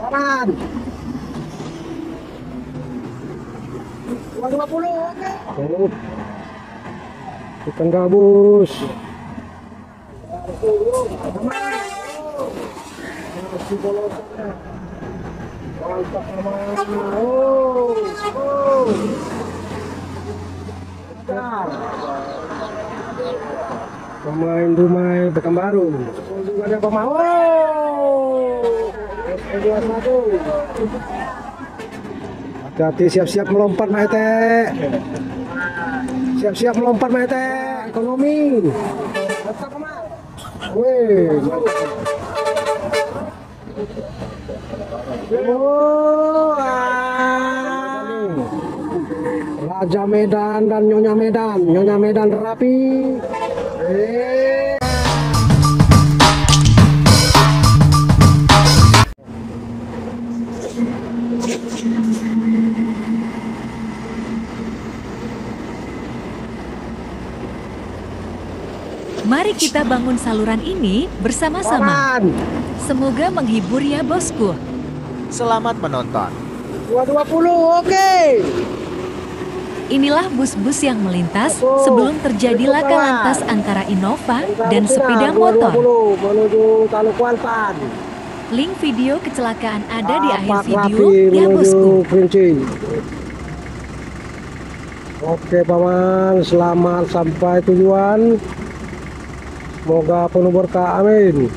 Paman. 20, oke. Oh. Ikan gabus. Paman. Masih bolosnya. Mantap, Paman. Oh. Bentar. Pemain Dumai Pekanbaru. Juga ada Paman. Oh. 21. Hati-hati, siap-siap melompat Mete. Siap-siap melompat Mete. Ekonomi. Mantap, Paman. Wih. Oh. Raja Medan dan Nyonya Medan. Nyonya Medan rapi. Mari kita bangun saluran ini bersama-sama. Paman. Semoga menghibur ya bosku. Selamat menonton. 220, oke. Inilah bus-bus yang melintas sebelum terjadi laka lantas antara Innova dan sepeda motor. 220 menuju Taluk Walpan. Link video kecelakaan ada di akhir Rapat video rapi ya menuju bosku. Kerinci. Oke Paman, selamat sampai tujuan. Semoga penuh berkah, amin.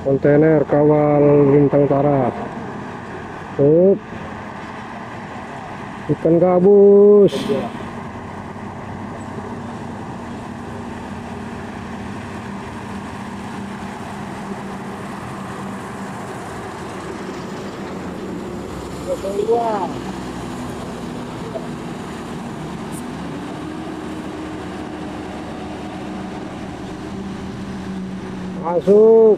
Kontainer kawal Bintang Utara. Tuh. Ikan gabus. Masuk.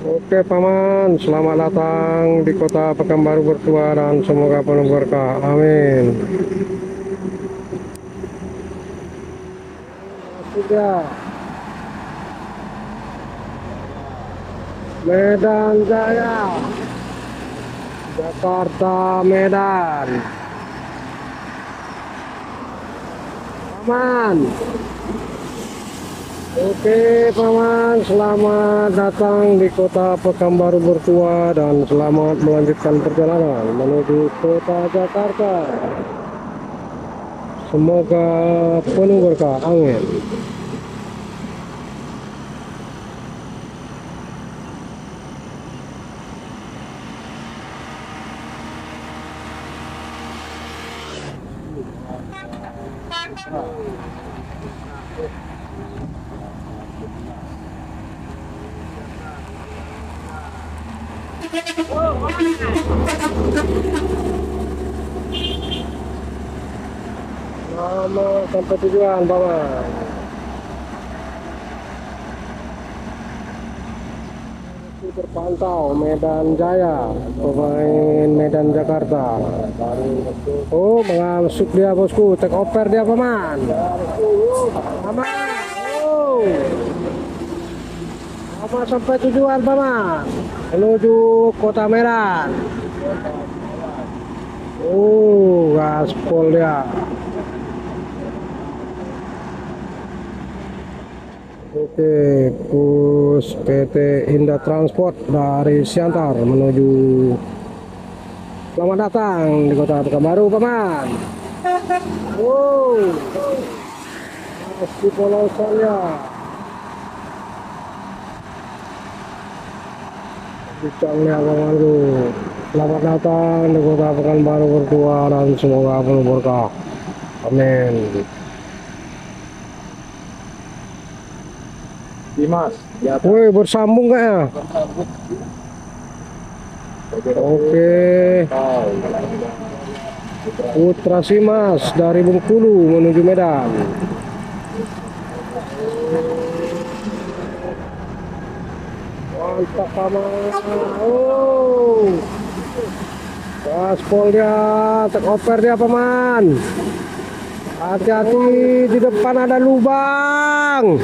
Oke Paman, selamat datang di kota Pekanbaru Bertua dan semoga penuh berkah, amin. Sudah. Medan Jaya, Jakarta Medan. Paman. Oke Paman, selamat datang di kota Pekanbaru Bertua dan selamat melanjutkan perjalanan menuju kota Jakarta. Semoga penuh berkah, amin. Selamat sampai tujuan, Paman. Terpantau Medan Jaya, pemain Medan Jakarta. Oh, masuk dia bosku, take over dia Paman. Paman. Oh. Paman sampai tujuan Paman. Menuju kota Medan. Oh, gaspol dia. Oke, bus PT Indah Transport dari Siantar menuju. Selamat datang di kota Pekanbaru, Paman. Wow, masih polosannya. Bincangnya Pamanku. Selamat datang di kota Pekanbaru Bertua dan semoga penuh berkah. Amin. Dimas, ya. Woi, bersambung kayaknya. Oke. Putra Simas dari Bengkulu menuju Medan. Mantap paman. Oh. Gaspol dia, take over dia paman. Hati-hati, di depan ada lubang.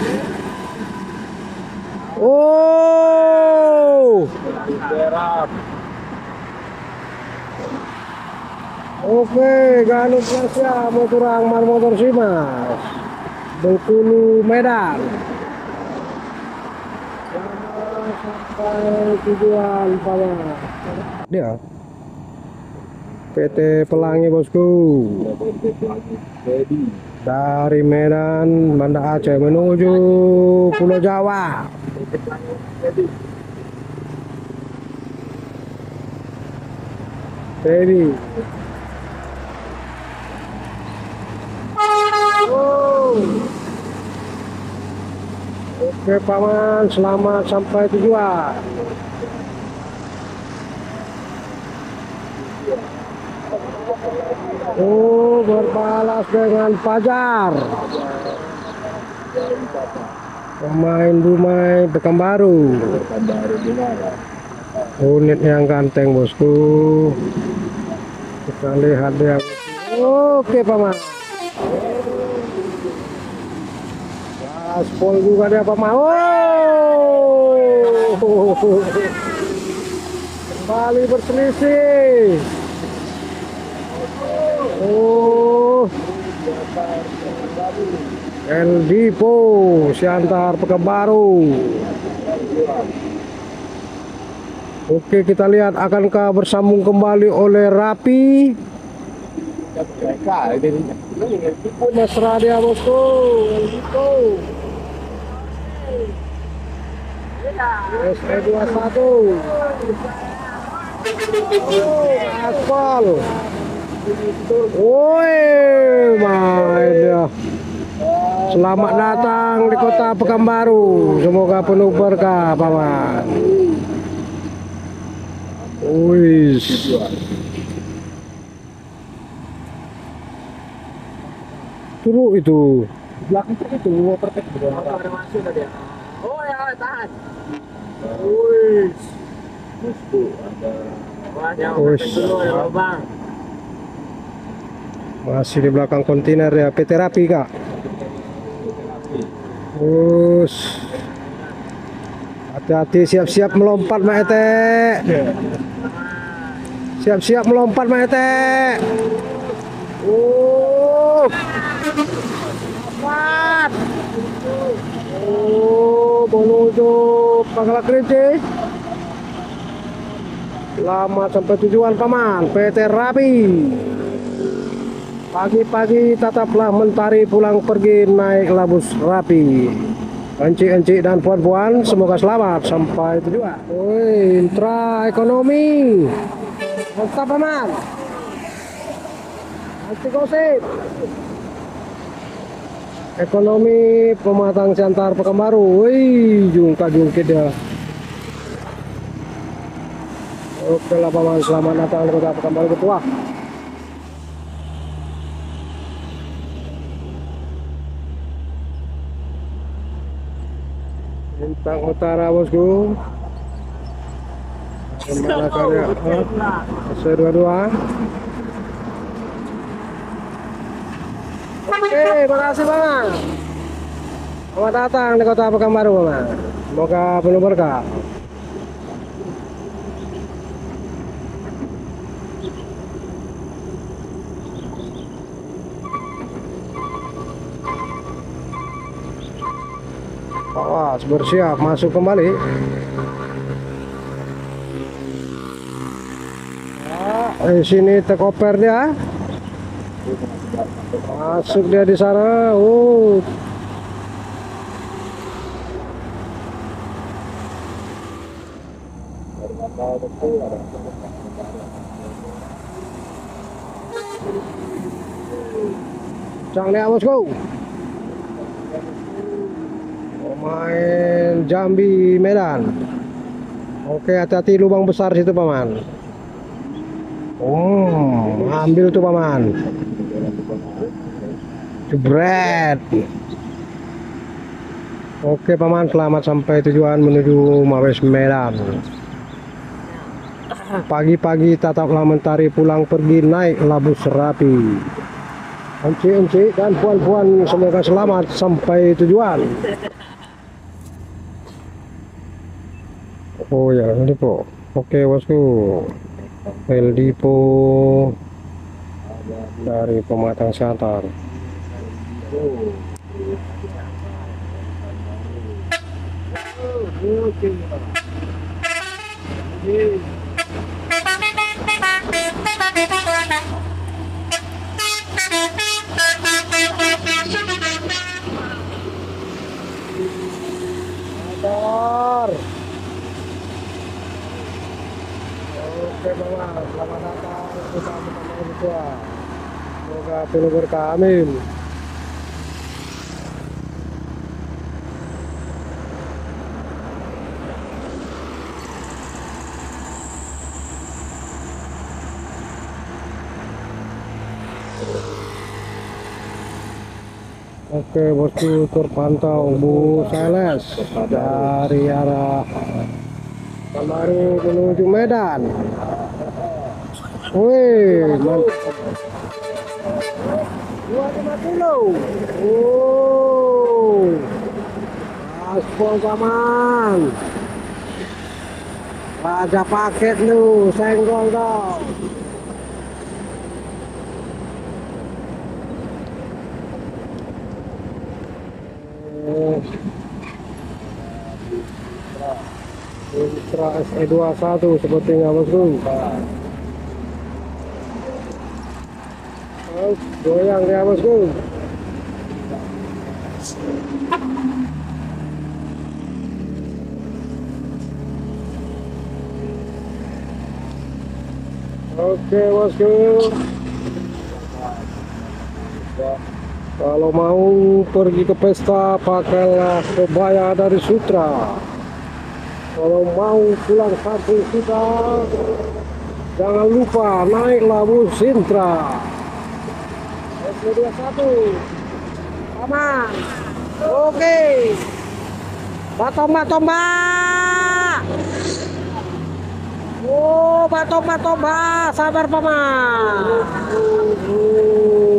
Oh. Oke, Ganut Malaysia motorang motor Simas Bengkulu Medan. Sampai tujuan paman. Dia PT Pelangi bosku. Dari Medan, Banda Aceh menuju Pulau Jawa. Baby. Oh. Oke paman, selamat sampai tujuan. Oh, berbalas dengan Fajar. Pemain Dumai Pekanbaru. Unit yang ganteng bosku. Kita lihat dia. Oke paman. Gaspol juga dia paman. Oh, kembali berselisih. Oh, El Dipo Siantar Pekanbaru. Oke, kita lihat akankah bersambung kembali oleh Rapi. Mesra dia bosku. El Dipo SE21. Oh, aspal. Woi, main dia. Selamat datang di kota Pekanbaru. Semoga penuh berkah, paman. Wis. Turu itu. Belakang itu overtake ada masuk tadi. Oh ya, tahan. Wis. Wis. Masih di belakang kontainer ya, PT Rapi kak. Terus hati-hati, siap-siap melompat Mak Ete. Siap-siap melompat Mak Ete. Oh, lompat. Oh, menuju Pangkalan Kerinci. Selamat sampai tujuan paman, PT Rapi. Pagi-pagi tetaplah mentari pulang pergi naik labus Rapi. Encik-encik dan puan-puan semoga selamat sampai tujuan. Woi, intra ekonomi. Mantap paman. Anti gosip. Ekonomi Pematang Siantar Pekanbaru. Woi, jungkit dia. Oke lah paman, selamat datang di kota Pekanbaru Ketua. Bintang Utara bosku. Kemana karya? SE22. Oke, makasih bang. Selamat datang di kota Pekanbaru bang. Semoga penuh berkah. Awas, bersiap masuk kembali. Di sini take over dia. Masuk dia di sana. Oh. Cang dia bosku. Pemain Jambi Medan. Oke, hati-hati lubang besar situ paman. Oh, ambil tuh paman. Jebret. Oke paman, selamat sampai tujuan menuju Mabes Medan. Pagi-pagi tataplah mentari pulang pergi naik labu Serapi. Encik-encik dan puan-puan semoga selamat sampai tujuan. Oh ya, Dipo. Oke bosku. El Dipo dari Pematang Siantar. Motor. Oke Mama, selamat datang bersama orang tua. Semoga penuh berkah, amin. Oke bosku, terpantau Bu Seles dari arah Kemaru menuju Medan. Wih, mantap. 250. Oh, aspal paman. Raja paket lu, senggol dong. Ultra SE21 sepertinya bosku. Oh, goyang dia bosku. Oke bosku. Kalau mau pergi ke pesta pakailah kebaya dari Sutra. Kalau mau pulang kampung kita, jangan lupa naik labu Sintra. SE21 aman. Oke, batomba. Oh, batomba, sabar paman.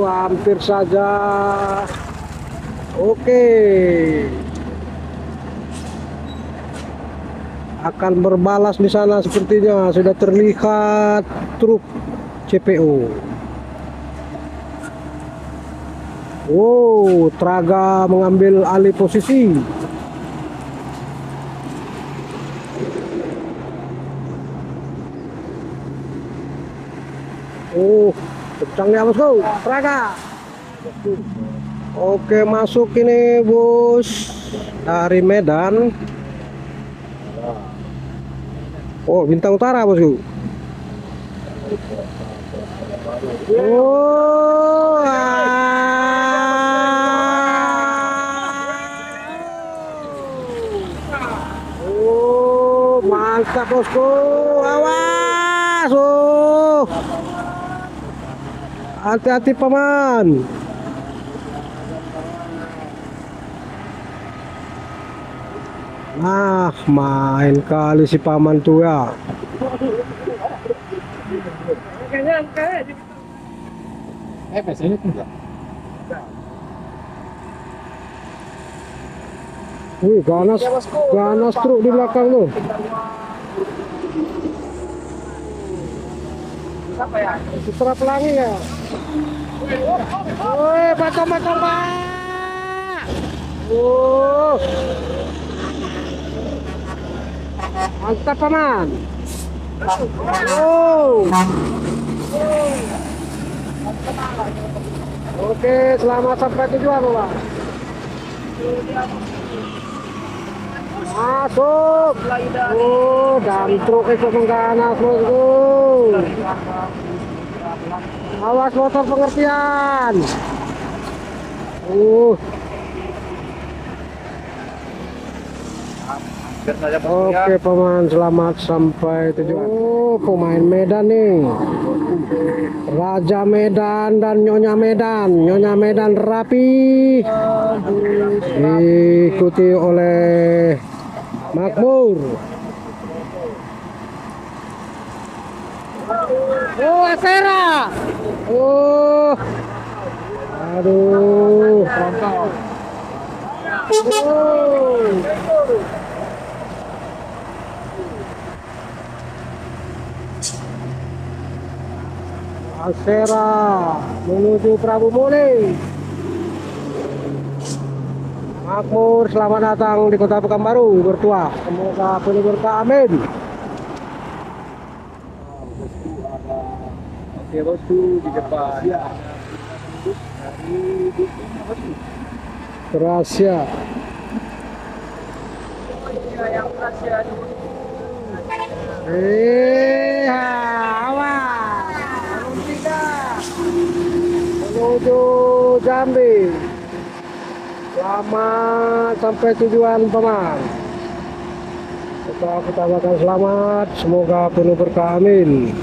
Hampir saja. Oke, akan berbalas di sana sepertinya sudah terlihat truk CPO. Wow, Traga mengambil alih posisi. Oh, kencang ya bosku, Traga. Oke, masuk ini bos dari Medan. Oh, Bintang Utara bosku. Oh, oh, mantap bosku. Awas, oh, hati-hati paman. Nah, main kali si paman tuh ya. Wih, ganas truk di belakang tuh. Apa ya? Sutra Pelangi ya. Wih, batomba. Oh, mantap paman. Oh. Oke, selamat sampai tujuan Pak. Masuk. Oh, dan truk ikut mengganas bosku. Awas motor pengertian. Oke paman, selamat sampai tujuan. Oh, pemain Medan nih. Raja Medan dan Nyonya Medan. Nyonya Medan rapi. Diikuti oleh Makmur. Oh, Asera. Oh. Aduh. Oh. Asera menuju Prabu Muli. Makmur, selamat datang di Kota Pekanbaru, bertuah. Semoga penuh berkah, amin. Oke bosku di depan. Rahasia. Awas. Menuju Jambi. Selamat sampai tujuan paman. Kita utamakan selamat, semoga penuh berkah, amin.